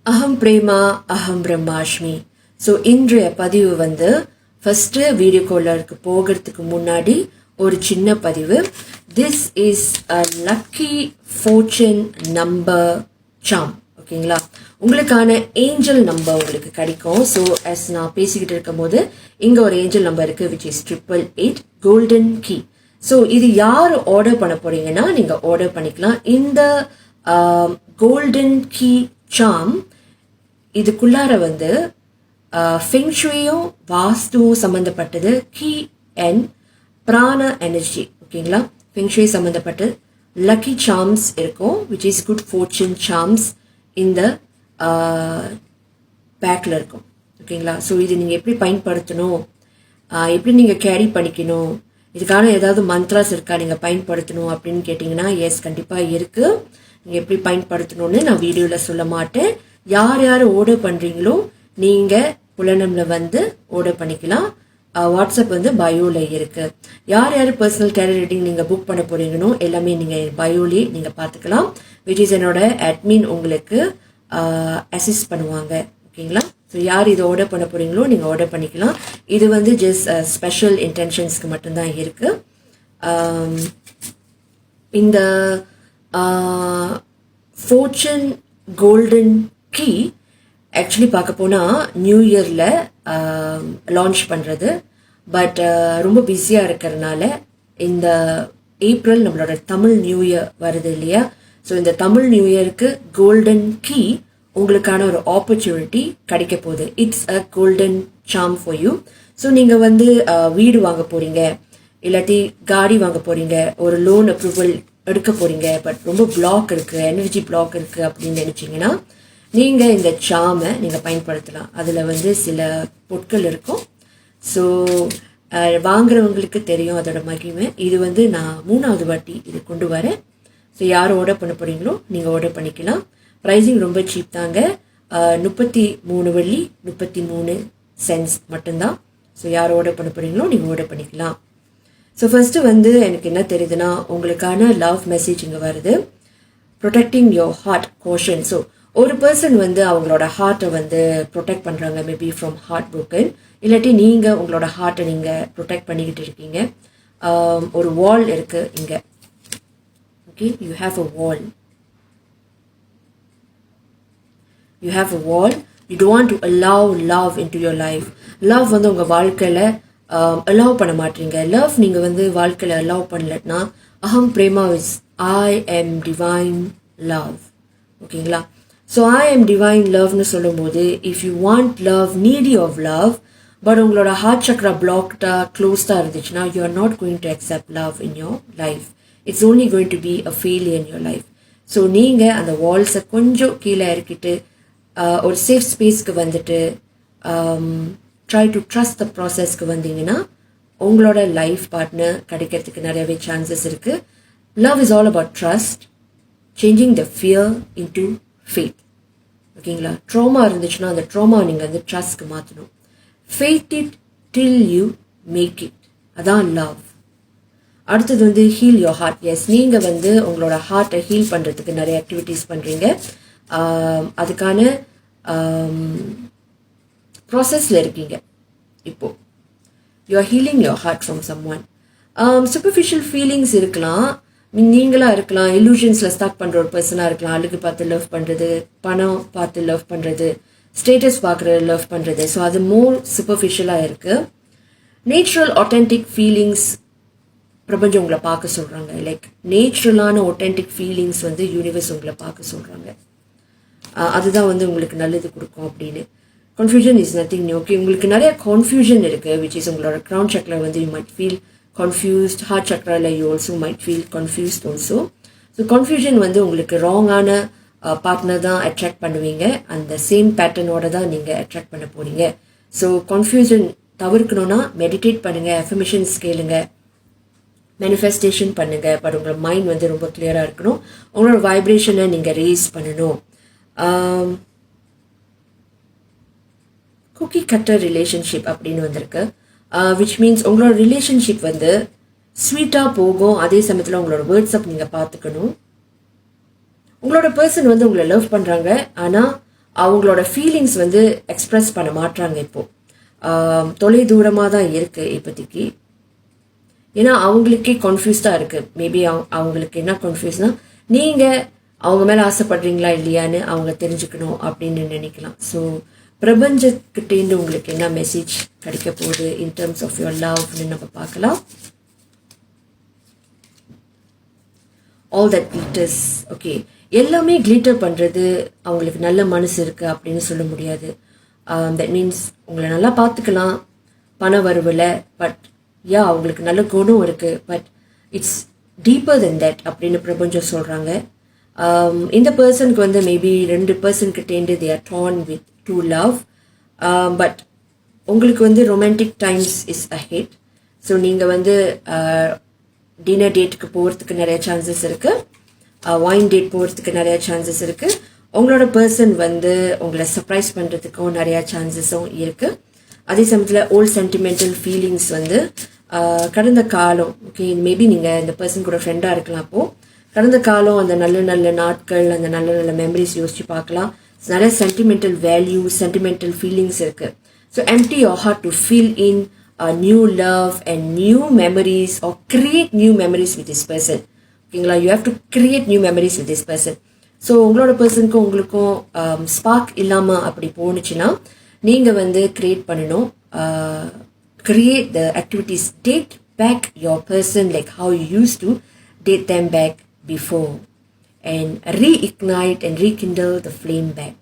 அகம் பிரேமா அகம் பிரம்மாஷ்மி. ஸோ இன்றைய பதிவு வந்து ஃபஸ்ட்டு வீடியோ காலருக்கு போகிறதுக்கு முன்னாடி ஒரு சின்ன பதிவு. This is a lucky fortune number Sam. ஓகேங்களா, உங்களுக்கான ஏஞ்சல் நம்பர் உங்களுக்கு கிடைக்கும். ஸோ as நான் பேசிக்கிட்டு இருக்கும் போது இங்கே ஒரு ஏஞ்சல் நம்பர் இருக்குது which is 888 golden key. So இது யார் ஆர்டர் பண்ண போறீங்கன்னா நீங்கள் ஆர்டர் பண்ணிக்கலாம். இந்த கோல்டன் கீ சாம் இதுக்குள்ளார வந்து ஃபெங்ஷுயும் வாஸ்துவும் சம்மந்தப்பட்டது, கீ அண்ட் பிராண எனர்ஜி. ஓகேங்களா, ஃபெங்ஷுய் சம்மந்தப்பட்டு லக்கி சார்ம்ஸ் இருக்கும் which is good fortune charms இந்த பேக்கில் இருக்கும். ஓகேங்களா, ஸோ இது நீங்கள் எப்படி பயன்படுத்தணும், எப்படி நீங்கள் கேரி பண்ணிக்கணும், இதுக்கான ஏதாவது மந்த்ராஸ் இருக்கா நீங்கள் பயன்படுத்தணும் அப்படின்னு கேட்டிங்கன்னா எஸ், கண்டிப்பாக இருக்குது. நீங்கள் எப்படி பயன்படுத்தணும்னு நான் வீடியோவில் சொல்ல மாட்டேன். யார் யார் ஆர்டர் பண்ணுறீங்களோ நீங்கள் புலனம்ல வந்து ஆர்டர் பண்ணிக்கலாம். வாட்ஸ்அப் வந்து பயோவில் இருக்குது. யார் யார் பர்சனல் கேர் ரீடிங் நீங்கள் புக் பண்ண போகிறீங்கன்னோ எல்லாமே நீங்கள் பயோலே நீங்கள் பார்த்துக்கலாம். விச் இஸ் என்னோட அட்மின் உங்களுக்கு அசிஸ்ட் பண்ணுவாங்க. ஓகேங்களா, ஸோ யார் இதை ஆர்டர் பண்ண போகிறீங்களோ நீங்கள் ஆர்டர் பண்ணிக்கலாம். இது வந்து ஜஸ்ட் ஸ்பெஷல் இன்டென்ஷன்ஸ்க்கு மட்டும்தான் இருக்குது. இந்த ஃபார்ச்சூன் கோல்டன் கீ ஆக்சுவலி பார்க்க போனால் நியூ இயரில் லான்ச் பண்ணுறது. பட் ரொம்ப பிஸியாக இருக்கிறதுனால இந்த ஏப்ரல் நம்மளோட தமிழ் நியூ இயர் வருது இல்லையா, ஸோ இந்த தமிழ் நியூ இயருக்கு கோல்டன் கீ உங்களுக்கான ஒரு ஆப்பர்ச்சுனிட்டி கிடைக்க போகுது. It's a golden charm for you. So நீங்கள் வந்து வீடு வாங்க போகிறீங்க, இல்லாட்டி காடி வாங்க போகிறீங்க, ஒரு லோன் அப்ரூவல் எடுக்க போகிறீங்க, பட் ரொம்ப பிளாக் இருக்குது, எனர்ஜி பிளாக் இருக்குது அப்படின்னு நினச்சிங்கன்னா நீங்கள் இந்த சாமை நீங்கள் பயன்படுத்தலாம். அதில் வந்து சில பொருட்கள் இருக்கும். ஸோ வாங்குறவங்களுக்கு தெரியும் அதோட மகிமை. இது வந்து நான் 3வது வாட்டி இது கொண்டு வரேன். ஸோ யார் ஆர்டர் பண்ண போகிறீங்களோ நீங்கள் ஆர்டர் பண்ணிக்கலாம். ப்ரைஸிங் ரொம்ப சீப் தாங்க, 33 வெள்ளி 33 சென்ட்ஸ் மட்டும்தான். ஸோ யார் ஆர்டர் பண்ண போகிறீங்களோ நீங்கள் ஆர்டர் பண்ணிக்கலாம். ஸோ ஃபர்ஸ்ட்டு வந்து எனக்கு என்ன தெரியுதுன்னா உங்களுக்கான லவ் மெசேஜ் இங்கே வருது. Protecting your heart caution. So ஒரு பர்சன் வந்து அவங்களோட ஹார்ட்டை வந்து ப்ரொடெக்ட் பண்ணுறாங்க, மேபி ஃப்ரம் ஹார்ட் ப்ரோக்கன், இல்லாட்டி நீங்கள் உங்களோட ஹார்ட்டை நீங்கள் ப்ரொடெக்ட் பண்ணிக்கிட்டு இருக்கீங்க. ஒரு வால் இருக்குது இங்கே. Okay, you have a wall. You have a wall. You don't want to allow love in to your life. Love வந்து உங்கள் வாழ்க்கையில் அலோவ் பண்ண மாட்டீங்க. லவ் நீங்கள் வந்து வாழ்க்கையில் அலோவ் பண்ணலன்னா அகம் பிரேமா is I am divine love. ஓகேங்களா, ஸோ ஐ எம் டிவைன் லவ்னு சொல்லும் போது if you want love, needy of love, but உங்களோட ஹார்ட் சக்ரா பிளாக்டாக க்ளோஸ்டாக இருந்துச்சுன்னா you are not going to accept love in your life. It's only going to be a failure in your life. So நீங்கள் அந்த வால்ஸை கொஞ்சம் கீழே இறக்கிட்டு ஒரு சேஃப் ஸ்பேஸ்க்கு வந்துட்டு ட்ரை டு ட்ரஸ்ட் த ப்ராசஸ்க்கு வந்தீங்கன்னா உங்களோட லைஃப் பார்ட்னர் கிடைக்கிறதுக்கு நிறையவே சான்சஸ் இருக்குது. Love is all about trust, changing the fear into faith. ஓகேங்களா, ட்ராமா இருந்துச்சுன்னா அந்த ட்ராமா நீங்கள் வந்து ட்ரஸ்ட்க்கு மாற்றணும். Faith it till you make it, அதான் லவ். அடுத்தது வந்து ஹீல் யோர் ஹார்ட். எஸ், நீங்கள் வந்து உங்களோட ஹார்ட்டை ஹீல் பண்ணுறதுக்கு நிறைய ஆக்டிவிட்டீஸ் பண்ணுறீங்க. அதுக்கான ப்ராசஸில் இருக்கீங்க இப்போது. You are healing your heart from someone. Superficial feelings இருக்கலாம், நீங்களாக இருக்கலாம், இல்யூஷன்ஸில் ஸ்டார்ட் பண்ணுற ஒரு பர்சனாக இருக்கலாம். அழுகு பார்த்து லவ் பண்ணுறது, பணம் பார்த்து லவ் பண்ணுறது, ஸ்டேட்டஸ் பார்க்குற லவ் பண்ணுறது. ஸோ அது மோர் சூப்பர்ஃபிஷியலாக இருக்குது. நேச்சுரல் ஆத்தென்டிக் ஃபீலிங்ஸ் பிரபஞ்சம் உங்களை பார்க்க சொல்கிறாங்க. லைக் நேச்சுரலான ஒத்தென்டிக் ஃபீலிங்ஸ் வந்து யூனிவர்ஸ் உங்களை பார்க்க சொல்கிறாங்க. அதுதான் வந்து உங்களுக்கு நல்லது கொடுக்கும் அப்படின்னு. Confusion is nothing new. Okay, உங்களுக்கு நிறைய கன்ஃபியூஷன் இருக்குது விச் இஸ் உங்களோட க்ரௌன் சக்ரா வந்து you might feel confused. Heart chakra you also might feel confused also. So confusion வந்து உங்களுக்கு ராங்கான பார்ட்னர் தான் அட்ராக்ட் பண்ணுவீங்க. அந்த சேம் பேட்டர்னோட தான் நீங்கள் அட்ராக்ட் பண்ண போறீங்க. ஸோ கன்ஃபியூஷன் தவிர்க்கணும்னா மெடிடேட் பண்ணுங்க, அஃபர்மேஷன்ஸ் கேளுங்க, மேனிஃபெஸ்டேஷன் பண்ணுங்க. பட் உங்களோட மைண்ட் வந்து ரொம்ப கிளியராக இருக்கணும். உங்களோட வைப்ரேஷனை நீங்கள் ரேஸ் பண்ணணும். குக்கி கட்டர் ரிலேஷன்ஷிப் அப்படின்னு வந்திருக்கு. விச் மீன்ஸ் உங்களோட ரிலேஷன்ஷிப் வந்து ஸ்வீட்டாக போகும். அதே சமயத்தில் உங்களோட வேர்ட்ஸை நீங்கள் பார்த்துக்கணும். உங்களோட பர்சன் வந்து உங்களை லவ் பண்ணுறாங்க, ஆனால் அவங்களோட ஃபீலிங்ஸ் வந்து எக்ஸ்பிரஸ் பண்ண மாட்டாங்க இப்போ. தொலை தூரமாக தான் இருக்கு இப்போதைக்கு. ஏன்னா அவங்களுக்கே கன்ஃபியூஸ்டாக இருக்குது. மேபி அவங்களுக்கு என்ன கன்ஃபியூஸ்னா, நீங்கள் அவங்க மேலே ஆசைப்படுறீங்களா இல்லையான்னு அவங்க தெரிஞ்சுக்கணும் அப்படின்னு நினைக்கலாம். ஸோ பிரபஞ்சக்கிட்டேருந்து உங்களுக்கு என்ன மெசேஜ் கிடைக்க போகுது இன் டர்ம்ஸ் ஆஃப் யுவர் லவ்னு நம்ம பார்க்கலாம். All that glitters. ஓகே, எல்லாமே கிளிட்டர் பண்ணுறது அவங்களுக்கு நல்ல மனசு இருக்குது அப்படின்னு சொல்ல முடியாது. தட் மீன்ஸ் உங்களை நல்லா பார்த்துக்கலாம் பண வரவில், பட் அவங்களுக்கு நல்ல குணம் இருக்குது, but it's deeper then that அப்படின்னு பிரபஞ்சம் சொல்கிறாங்க. இந்த பர்சனுக்கு வந்து மேபி 2 பர்சன்கிட்டேருந்து they are torn with true love, but உங்களுக்கு வந்து romantic times is ahead. So நீங்கள் வந்து டின்னர் டேட்டுக்கு போகிறதுக்கு நிறைய சான்சஸ் இருக்குது, வைன் டேட் போகிறதுக்கு நிறைய சான்சஸ் இருக்குது. உங்களோட பர்சன் வந்து உங்களை சர்ப்ரைஸ் பண்ணுறதுக்கும் நிறையா சான்சஸும் இருக்குது. அதே சமயத்தில் ஓல்ட் சென்டிமெண்டல் ஃபீலிங்ஸ் வந்து கடந்த காலம், ஓகே, மேபி நீங்கள் இந்த பர்சன் கூட ஃப்ரெண்டாக இருக்கலாம். அப்போது கடந்த காலம், அந்த நல்ல நல்ல நாட்கள், அந்த நல்ல நல்ல மெமரிஸ் யோசிச்சு பார்க்கலாம். நிறைய சென்டிமெண்டல் வேல்யூ, சென்டிமெண்டல் ஃபீலிங்ஸ் இருக்குது. So empty your heart to feel in new love and new memories or create new memories with this person. ஓகேங்களா, you have to create new memories with this person. So உங்களோட பர்சனுக்கும் உங்களுக்கும் spark இல்லாமல் அப்படி போணுச்சுன்னா நீங்கள் வந்து create பண்ணணும். Create the activities, date back your person like how you use to date them back before and reignite and rekindle the flame back.